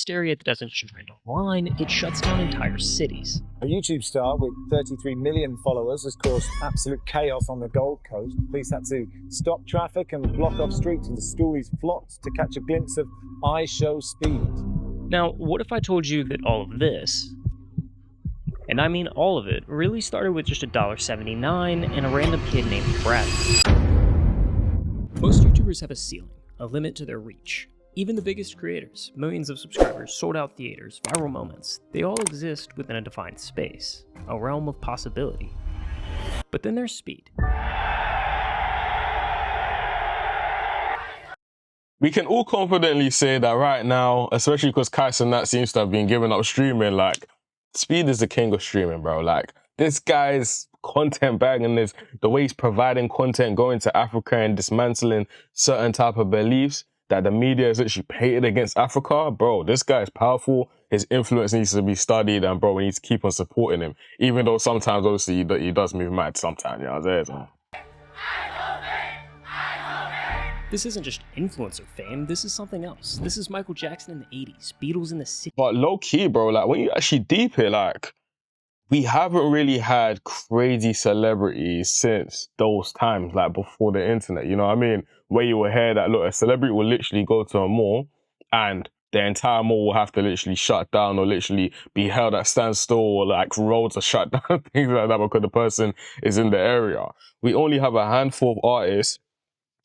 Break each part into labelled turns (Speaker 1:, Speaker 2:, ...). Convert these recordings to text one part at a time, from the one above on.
Speaker 1: hysteria that doesn't just trend online, it shuts down entire cities.
Speaker 2: A YouTube star with 33 million followers has caused absolute chaos on the Gold Coast. Police had to stop traffic and block off streets, and the stories flocked to catch a glimpse of iShowSpeed.
Speaker 1: Now, what if I told you that all of this, and I mean all of it, really started with just $1.79 and a random kid named Bradley? Most YouTubers have a ceiling, a limit to their reach. Even the biggest creators, millions of subscribers, sold-out theaters, viral moments, they all exist within a defined space, a realm of possibility. But then there's speed.
Speaker 3: We can all confidently say that right now, especially because Kais and that seems to have been giving up streaming, like, Speed is the king of streaming, bro. Like, this guy's content bagging this, the way he's providing content, going to Africa and dismantling certain type of beliefs that the media is actually painted against Africa. Bro, this guy is powerful. His influence needs to be studied, and bro, we need to keep on supporting him. Even though sometimes, obviously, he does move mad sometimes, you know what I'm saying?
Speaker 1: This isn't just influencer fame, this is something else. This is Michael Jackson in the 80s, Beatles in the 60s.
Speaker 3: But low key, bro, like when you actually deep it, like, we haven't really had crazy celebrities since those times, like before the internet, you know what I mean? Where you will hear that, look, a celebrity will literally go to a mall and the entire mall will have to literally shut down or literally be held at standstill, or like roads are shut down, things like that, because the person is in the area. We only have a handful of artists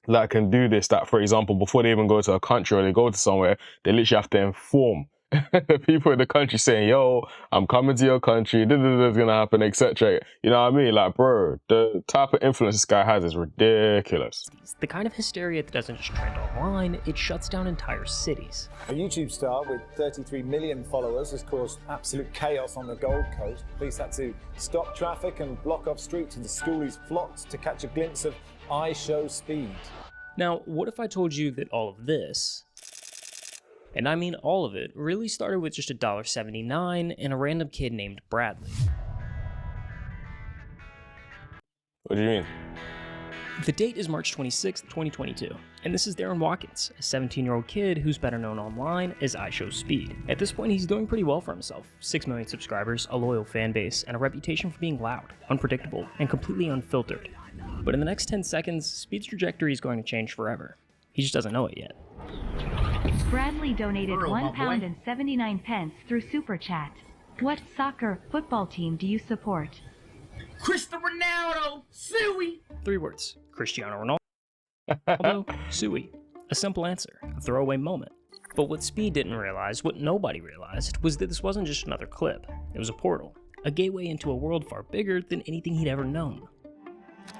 Speaker 3: that can do this, that, for example, before they even go to a country or they go to somewhere, they literally have to inform the people in the country saying, yo, I'm coming to your country, this is gonna happen, etc. You know what I mean? Like, bro, the type of influence this guy has is ridiculous.
Speaker 1: The kind of hysteria that doesn't just trend online, it shuts down entire cities.
Speaker 2: A YouTube star with 33 million followers has caused absolute chaos on the Gold Coast. Police had to stop traffic and block off streets, and the stories flocked to catch a glimpse of iShowSpeed.
Speaker 1: Now, what if I told you that all of this, and I mean all of it, really started with just $1.79 and a random kid named Bradley?
Speaker 3: What do you mean?
Speaker 1: The date is March 26th, 2022, and this is Darren Watkins, a 17-year-old kid who's better known online as iShowSpeed. At this point, he's doing pretty well for himself. 6 million subscribers, a loyal fan base, and a reputation for being loud, unpredictable, and completely unfiltered. But in the next 10 seconds, Speed's trajectory is going to change forever. He just doesn't know it yet.
Speaker 4: Bradley donated £1.79 through Super Chat. What soccer football team do you support?
Speaker 5: Cristiano Ronaldo, Suey.
Speaker 1: 3 words: Cristiano Ronaldo, Suey. A simple answer, a throwaway moment. But what Speed didn't realize, what nobody realized, was that this wasn't just another clip. It was a portal, a gateway into a world far bigger than anything he'd ever known.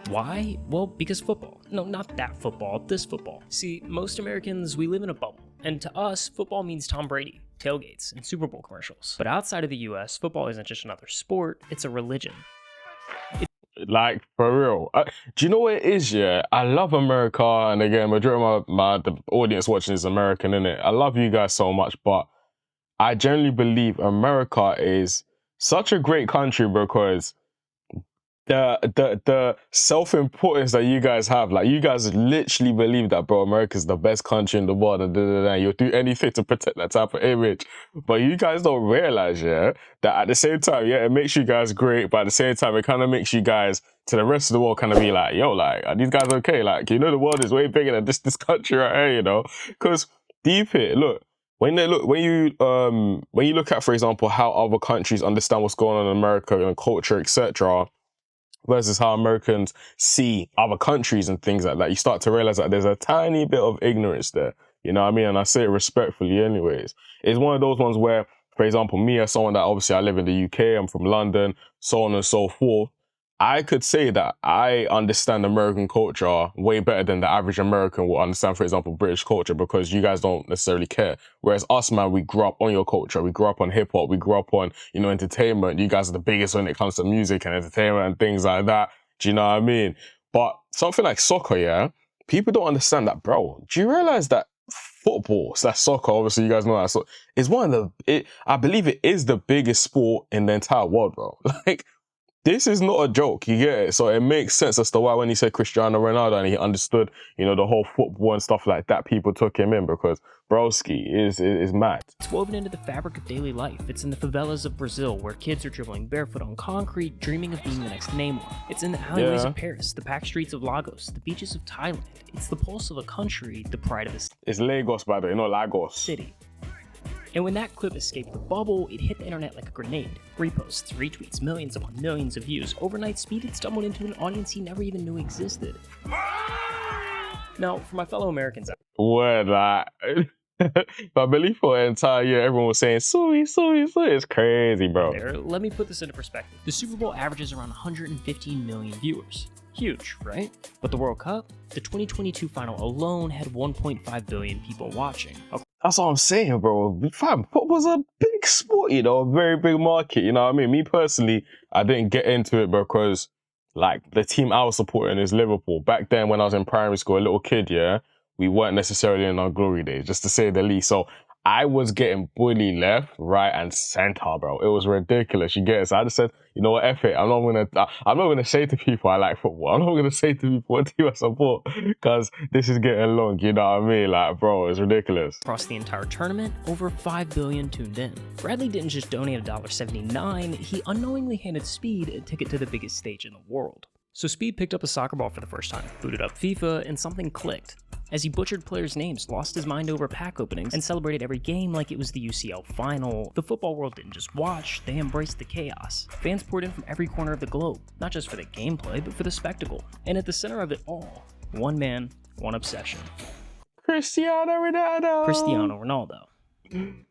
Speaker 1: Why? Well, because football. No, not that football, this football. See, most Americans, we live in a bubble, and to us, football means Tom Brady, tailgates, and Super Bowl commercials. But outside of the US, football isn't just another sport, it's a religion.
Speaker 3: Like, for real. Do you know what it is, yeah? I love America, and again, majority of the audience watching is American, innit? I love you guys so much, but I generally believe America is such a great country because the self-importance that you guys have, like, you guys literally believe that, bro, America's the best country in the world, and you'll do anything to protect that type of image. But you guys don't realize, yeah, that at the same time, yeah, it makes you guys great, but at the same time, it kind of makes you guys, to the rest of the world, kind of be like, yo, like, are these guys okay? Like, you know, the world is way bigger than this country right here, you know? Because deep it, look, when you look at, for example, how other countries understand what's going on in America and culture, etc., versus how Americans see other countries and things like that, you start to realize that there's a tiny bit of ignorance there. You know what I mean? And I say it respectfully anyways. It's one of those ones where, for example, me as someone that obviously I live in the UK, I'm from London, so on and so forth, I could say that I understand American culture way better than the average American will understand, for example, British culture, because you guys don't necessarily care. Whereas us, man, we grew up on your culture. We grew up on hip hop. We grew up on, you know, entertainment. You guys are the biggest when it comes to music and entertainment and things like that. Do you know what I mean? But something like soccer, yeah, people don't understand that, bro. Do you realize that football, so that's soccer, obviously you guys know that, so is one of the, I believe it is the biggest sport in the entire world, bro. Like, this is not a joke, you get it? So it makes sense as to why when he said Cristiano Ronaldo and he understood, you know, the whole football and stuff like that, people took him in because broski is mad.
Speaker 1: It's woven into the fabric of daily life. It's in the favelas of Brazil, where kids are dribbling barefoot on concrete, dreaming of being the next Neymar. It's in the alleyways of Paris, the packed streets of Lagos, the beaches of Thailand. It's the pulse of a country, the pride of a
Speaker 3: It's Lagos, by the way, not Lagos.
Speaker 1: city. And when that clip escaped the bubble, it hit the internet like a grenade. Reposts, retweets, millions upon millions of views. Overnight, Speed had stumbled into an audience he never even knew existed. Now, for my fellow Americans out
Speaker 3: Word, like, but I believe for an entire year, everyone was saying, Suey. It's crazy, bro.
Speaker 1: there, let me put this into perspective. The Super Bowl averages around 115 million viewers. Huge, right? But the World Cup, the 2022 final alone had 1.5 billion people watching.
Speaker 3: That's what I'm saying, bro. Fam, football's a big sport, you know, a very big market, you know what I mean? Me personally, I didn't get into it because, like, the team I was supporting is Liverpool. Back then, when I was in primary school, a little kid, yeah, we weren't necessarily in our glory days, just to say the least. So I was getting bullied left, right, and center, bro. It was ridiculous. You get it? So I just said, you know what, F it. I'm not gonna say to people I like football. I'm not gonna say to people what team I support because this is getting long. You know what I mean? Like, bro, it's ridiculous.
Speaker 1: Across the entire tournament, over 5 billion tuned in. Bradley didn't just donate $1.79, he unknowingly handed Speed a ticket to the biggest stage in the world. So Speed picked up a soccer ball for the first time, booted up FIFA, and something clicked. As he butchered players' names, lost his mind over pack openings, and celebrated every game like it was the UCL final, the football world didn't just watch, they embraced the chaos. Fans poured in from every corner of the globe, not just for the gameplay, but for the spectacle. And at the center of it all, one man, one obsession.
Speaker 3: Cristiano Ronaldo.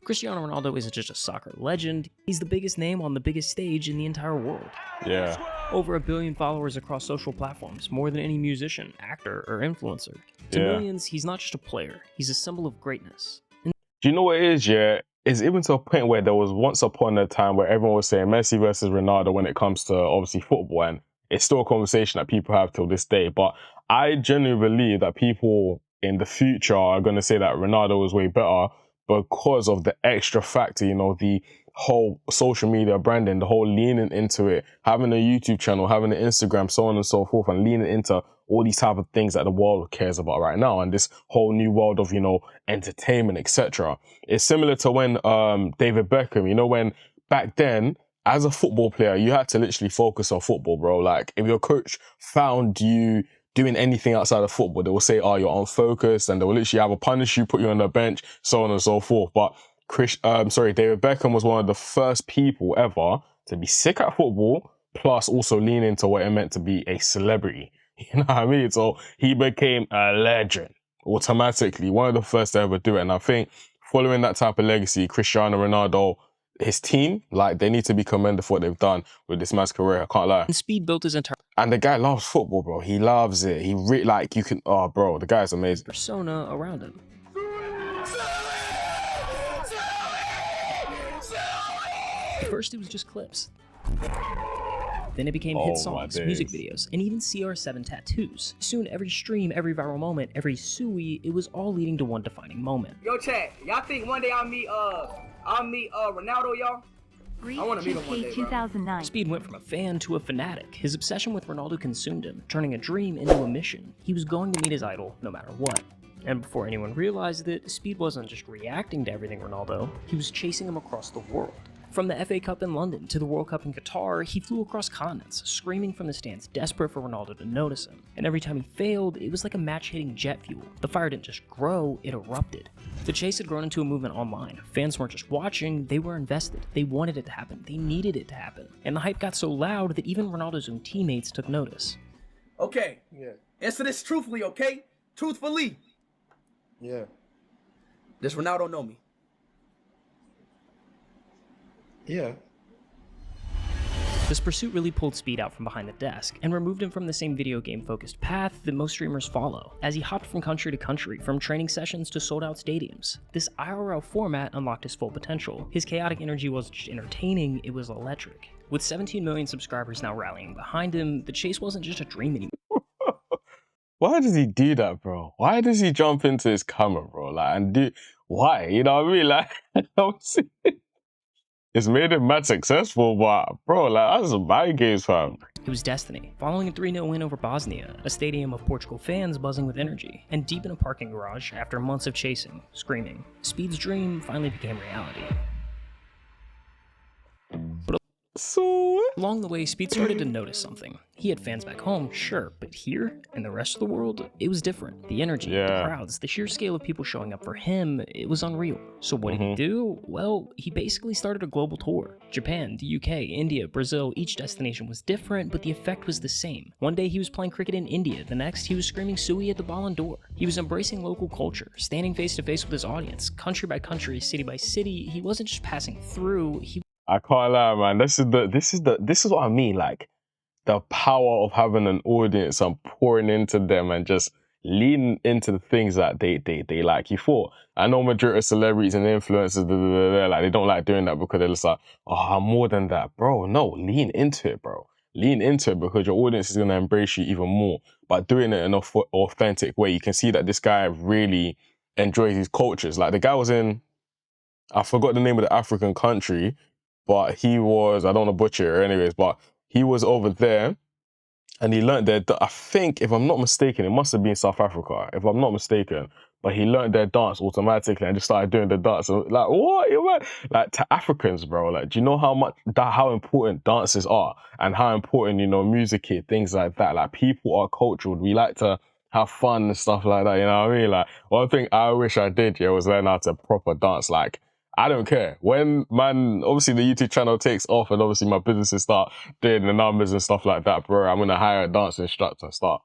Speaker 1: Cristiano Ronaldo isn't just a soccer legend, he's the biggest name on the biggest stage in the entire world.
Speaker 3: Yeah.
Speaker 1: Over 1 billion followers across social platforms, more than any musician, actor, or influencer. To millions, he's not just a player, he's a symbol of greatness.
Speaker 3: Do you know what it is, yeah? It's even to a point where there was once upon a time where everyone was saying Messi versus Ronaldo when it comes to, obviously, football, and it's still a conversation that people have till this day. But I genuinely believe that people in the future are going to say that Ronaldo was way better because of the extra factor, you know, the whole social media branding, the whole leaning into it, having a YouTube channel, having an Instagram, so on and so forth, and leaning into all these type of things that the world cares about right now, and this whole new world of, you know, entertainment, etc. It's similar to when David Beckham, you know, when back then, as a football player, you had to literally focus on football, bro. Like, if your coach found you doing anything outside of football, they will say, oh, you're unfocused, and they will literally either punish you, put you on the bench, so on and so forth. But David Beckham was one of the first people ever to be sick at football, plus also lean into what it meant to be a celebrity. You know what I mean? So he became a legend automatically, one of the first to ever do it. And I think following that type of legacy, Cristiano Ronaldo, his team, like, they need to be commended for what they've done with this man's career. I can't lie.
Speaker 1: And Speed built his entire
Speaker 3: And the guy loves football, bro. He loves it. Oh, bro, the guy's amazing.
Speaker 1: persona around him. At first, it was just clips. Then it became hit songs, music videos, and even CR7 tattoos. Soon, every stream, every viral moment, every suey, it was all leading to one defining moment.
Speaker 5: Yo, chat, y'all think one day I'll meet Ronaldo, y'all? I want to meet him one day, bro.
Speaker 4: 2009.
Speaker 1: Speed went from a fan to a fanatic. His obsession with Ronaldo consumed him, turning a dream into a mission. He was going to meet his idol no matter what. And before anyone realized it, Speed wasn't just reacting to everything Ronaldo, he was chasing him across the world. From the FA Cup in London to the World Cup in Qatar, he flew across continents, screaming from the stands, desperate for Ronaldo to notice him. And every time he failed, it was like a match hitting jet fuel. The fire didn't just grow, it erupted. The chase had grown into a movement online. Fans weren't just watching, they were invested. They wanted it to happen, they needed it to happen. And the hype got so loud that even Ronaldo's own teammates took notice.
Speaker 5: Okay. Yeah. Answer this truthfully, okay? Truthfully.
Speaker 6: Yeah.
Speaker 5: Does Ronaldo know me?
Speaker 6: Yeah.
Speaker 1: This pursuit really pulled Speed out from behind the desk and removed him from the same video game focused path that most streamers follow. As he hopped from country to country, from training sessions to sold out stadiums, this IRL format unlocked his full potential. His chaotic energy wasn't just entertaining, it was electric. With 17 million subscribers now rallying behind him, the chase wasn't just a dream anymore.
Speaker 3: Why does he do that, bro? Why does he jump into his camera, bro? Like, and do why? You know what I mean? Like, it's made him mad successful, but bro, like that's some mind games, fam.
Speaker 1: It was destiny, following a 3-0 win over Bosnia, a stadium of Portugal fans buzzing with energy, and deep in a parking garage after months of chasing, screaming. Speed's dream finally became reality. But
Speaker 3: So
Speaker 1: along the way, Speed started to notice something. He had fans back home, sure, but here, in the rest of the world, it was different. The energy, the crowds, the sheer scale of people showing up for him, it was unreal. So what did he do? Well, he basically started a global tour. Japan, the UK, India, Brazil, each destination was different, but the effect was the same. One day he was playing cricket in India, the next he was screaming Sui at the Ballon d'Or. He was embracing local culture, standing face to face with his audience, country by country, city by city. He wasn't just passing through,
Speaker 3: I can't lie, man. This is what I mean. Like the power of having an audience and pouring into them and just leaning into the things that they like you for. I know majority of celebrities and influencers, like they don't like doing that because they're just like, oh, I'm more than that, bro. No, lean into it, bro. Lean into it because your audience is gonna embrace you even more. But doing it in an authentic way, you can see that this guy really enjoys his cultures. Like the guy was in, I forgot the name of the African country, but he was, I don't want to butcher it anyways, but he was over there and he learned their, I think, if I'm not mistaken, it must have been South Africa, if I'm not mistaken, but he learned their dance automatically and just started doing the dance. And like, what? Like to Africans, bro, like, do you know how important dances are and how important, you know, music is, things like that. Like people are cultural. We like to have fun and stuff like that, you know what I mean? Like one thing I wish I did, yeah, was learn how to proper dance. Like, I don't care. When, man, obviously the YouTube channel takes off and obviously my businesses start doing the numbers and stuff like that, bro, I'm going to hire a dance instructor and start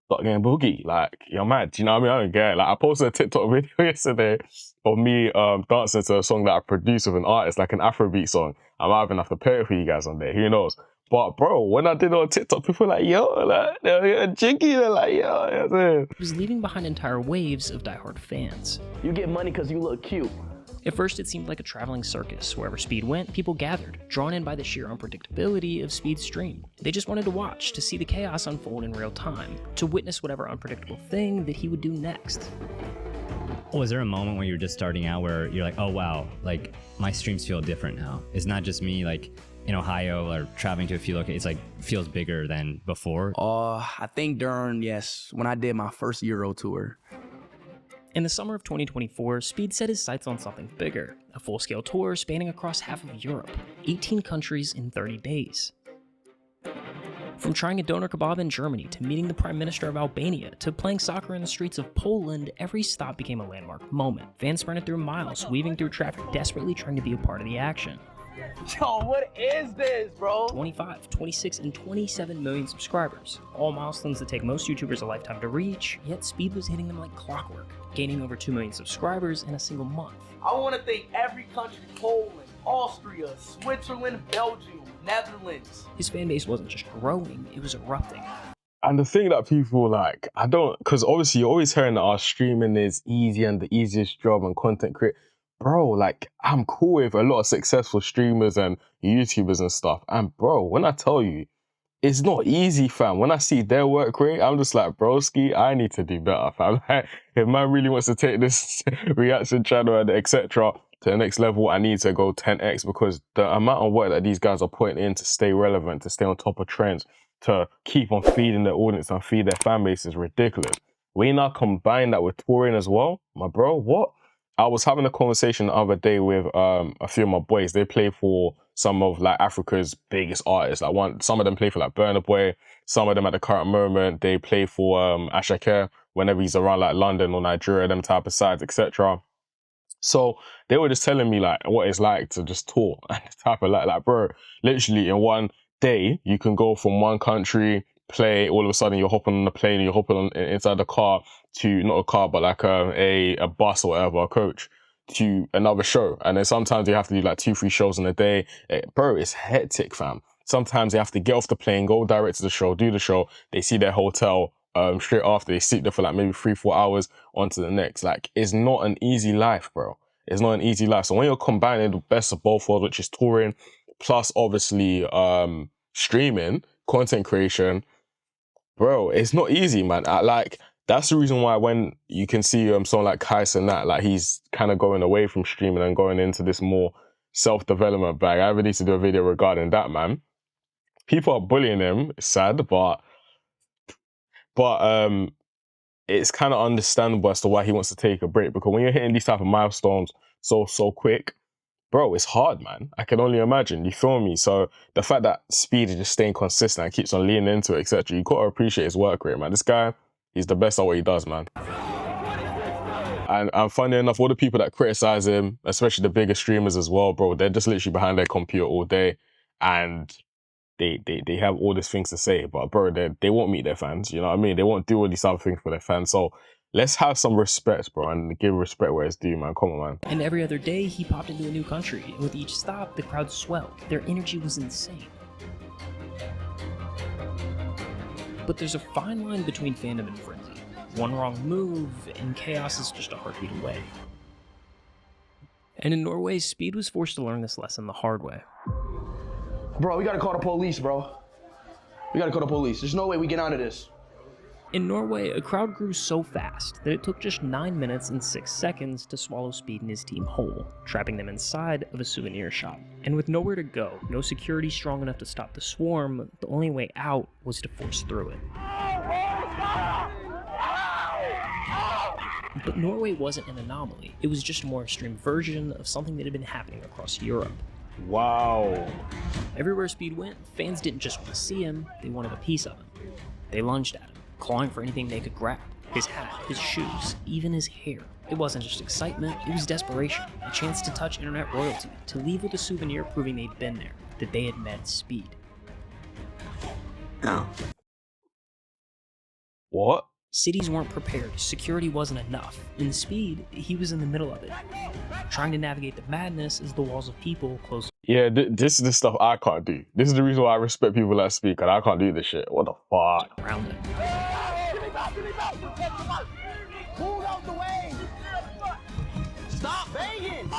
Speaker 3: getting boogie. Like, you're mad. Do you know what I mean? I don't care. Like, I posted a TikTok video yesterday of me dancing to a song that I produced with an artist, like an Afrobeat song. I might even have to play it for you guys on there. Who knows? But, bro, when I did it on TikTok, people were like, yo, like, they're jiggy. They're like, yo.
Speaker 1: He was leaving behind entire waves of diehard fans.
Speaker 5: You get money because you look cute.
Speaker 1: At first, it seemed like a traveling circus. Wherever Speed went, people gathered, drawn in by the sheer unpredictability of Speed's stream. They just wanted to watch, to see the chaos unfold in real time, to witness whatever unpredictable thing that he would do next.
Speaker 7: Was there a moment when you were just starting out where you're like, oh wow, like my streams feel different now? It's not just me like in Ohio or traveling to a few locations, it's like feels bigger than before?
Speaker 5: I think when I did my first Euro tour.
Speaker 1: In the summer of 2024, Speed set his sights on something bigger, a full-scale tour spanning across half of Europe, 18 countries in 30 days. From trying a doner kebab in Germany to meeting the Prime Minister of Albania to playing soccer in the streets of Poland, every stop became a landmark moment. Fans sprinted through miles, weaving through traffic, desperately trying to be a part of the action.
Speaker 5: Yo, what is this, bro?
Speaker 1: 25, 26, and 27 million subscribers. All milestones that take most YouTubers a lifetime to reach, yet Speed was hitting them like clockwork, gaining over 2 million subscribers in a single month.
Speaker 5: I want to thank every country, Poland, Austria, Switzerland, Belgium, Netherlands.
Speaker 1: His fan base wasn't just growing, it was erupting.
Speaker 3: And the thing that people like, because obviously you're always hearing that our streaming is easy and the easiest job and content create. Bro, like, I'm cool with a lot of successful streamers and YouTubers and stuff. And bro, when I tell you, it's not easy, fam. When I see their work rate, I'm just like, broski, I need to do better, fam. Like, if man really wants to take this reaction channel and etc. to the next level, I need to go 10x because the amount of work that these guys are putting in to stay relevant, to stay on top of trends, to keep on feeding their audience and feed their fan base is ridiculous. We now combine that with touring as well, my bro, what? I was having a conversation the other day with a few of my boys. They play for some of like Africa's biggest artists. Like some of them play for like Burna Boy. Some of them at the current moment, they play for Ashake whenever he's around like London or Nigeria, them type of sides, etc. So they were just telling me like what it's like to just tour and type of like bro, literally in one day, you can go from one country, play, all of a sudden you're hopping on the plane, you're hopping inside the car to, not a car, but like a bus or whatever, a coach, to another show. And then sometimes you have to do like 2-3 shows in a day. Bro, it's hectic, fam. Sometimes they have to get off the plane, go direct to the show, do the show. They see their hotel straight after. They sit there for like maybe 3-4 hours on to the next. Like, it's not an easy life, bro. It's not an easy life. So when you're combining the best of both worlds, which is touring, plus obviously streaming, content creation, bro, it's not easy, man. That's the reason why when you can see someone like Kais and that, like he's kind of going away from streaming and going into this more self-development bag. I need to do a video regarding that, man. People are bullying him. It's sad, but it's kind of understandable as to why he wants to take a break, because when you're hitting these type of milestones so quick, bro, it's hard, man. I can only imagine. You feel me? So the fact that Speed is just staying consistent and keeps on leaning into it, etc., you got to appreciate his work rate, man. This guy, he's the best at what he does, man. And funny enough, all the people that criticize him, especially the bigger streamers as well, bro, they're just literally behind their computer all day, and they have all these things to say, but bro, they won't meet their fans. You know what I mean? They won't do all these other things for their fans. So let's have some respect, bro, and give respect where it's due, man. Come on, man.
Speaker 1: And every other day, he popped into a new country, and with each stop, the crowd swelled. Their energy was insane. But there's a fine line between fandom and frenzy. One wrong move, and chaos is just a heartbeat away. And in Norway, Speed was forced to learn this lesson the hard way.
Speaker 8: Bro, we gotta call the police, bro. We gotta call the police. There's no way we get out of this.
Speaker 1: In Norway, a crowd grew so fast that it took just 9 minutes and 6 seconds to swallow Speed and his team whole, trapping them inside of a souvenir shop. And with nowhere to go, no security strong enough to stop the swarm, the only way out was to force through it. But Norway wasn't an anomaly. It was just a more extreme version of something that had been happening across Europe.
Speaker 3: Wow.
Speaker 1: Everywhere Speed went, fans didn't just want to see him, they wanted a piece of him. They lunged at him, clawing for anything they could grab. His hat, his shoes, even his hair. It wasn't just excitement, it was desperation. A chance to touch internet royalty, to leave with a souvenir proving they'd been there, that they had met Speed.
Speaker 8: No.
Speaker 3: What?
Speaker 1: Cities weren't prepared, security wasn't enough. In Speed, he was in the middle of it, trying to navigate the madness as the walls of people closed
Speaker 3: Yeah, this is the stuff I can't do. This is the reason why I respect people that speak, and I can't do this shit. What the fuck?
Speaker 1: around him.
Speaker 5: Move out the way! Stop banging!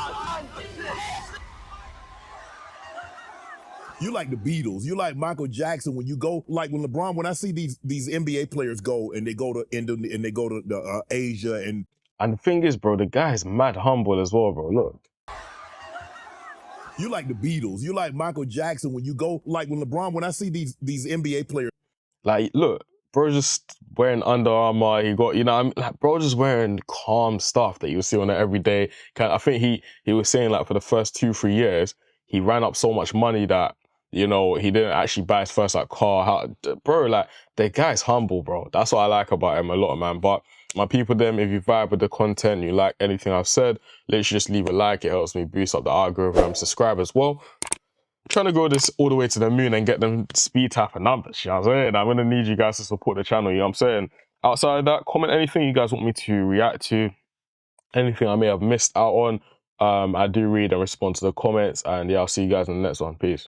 Speaker 9: You like the Beatles. You like Michael Jackson. When you go, like when LeBron, when I see these NBA players go and they go to Indonesia and they go to Asia and
Speaker 3: the thing is, bro, the guy is mad humble as well, bro. Look.
Speaker 9: you like the Beatles. You like Michael Jackson. When you go, like when LeBron, when I see these NBA players,
Speaker 3: Like, look, bro just wearing Under Armour. He got, you know, like, bro just wearing calm stuff that you see on an everyday. I think he was saying, like, for the first 2-3 years, he ran up so much money that, you know, he didn't actually buy his first, like, car. Bro, like, the guy's humble, bro. That's what I like about him a lot, man. But my people, them, if you vibe with the content, you like anything I've said, literally just leave a like. It helps me boost up the algorithm. Subscribe as well. Trying to grow this all the way to the moon and get them speed type of numbers, you know what I'm saying? I'm going to need you guys to support the channel, you know what I'm saying? Outside of that, comment anything you guys want me to react to, anything I may have missed out on. I do read and respond to the comments, and yeah, I'll see you guys in the next one. Peace.